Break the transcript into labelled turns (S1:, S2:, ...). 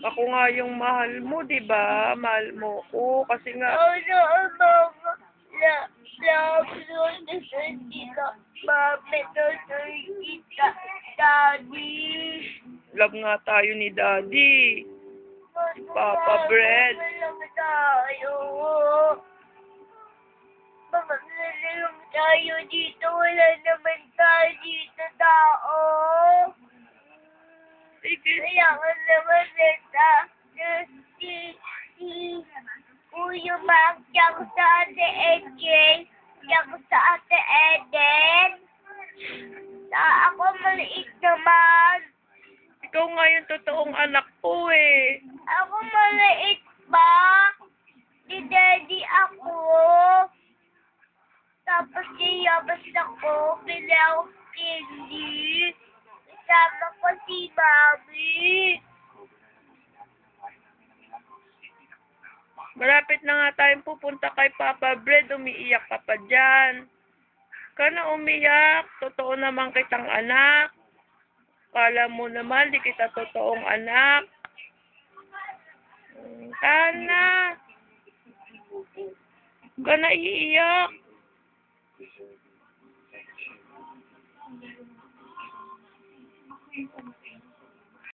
S1: Ako nga yung mahal mo, di ba? Mahal mo ko. Kasi nga,
S2: Ano ang mga love kita, mami, kita, daddy.
S1: love nga tayo ni Daddy. Papa Bread.
S2: Lang tayo. Lang tayo dito. Wala naman tayo dito tao.
S1: Sige.
S2: Kailangan naman nila si Kuya Mac, tsaka sa Ate EJ, tsaka sa Ate Eden. Ako maliit naman.
S1: Ikaw nga yung totoong anak ko eh.
S2: Ako maliit pa. Di daddy ako. Tapos niyabas ako. Bili ako candy. Kasama ko si Mami.
S1: Malapit na nga tayong pupunta kay Papa Bread. Umiiyak ka pa dyan. Kana umiyak. Totoo naman kitang anak. Kala mo naman, di kita totoong anak. Kana. Kana iiyak.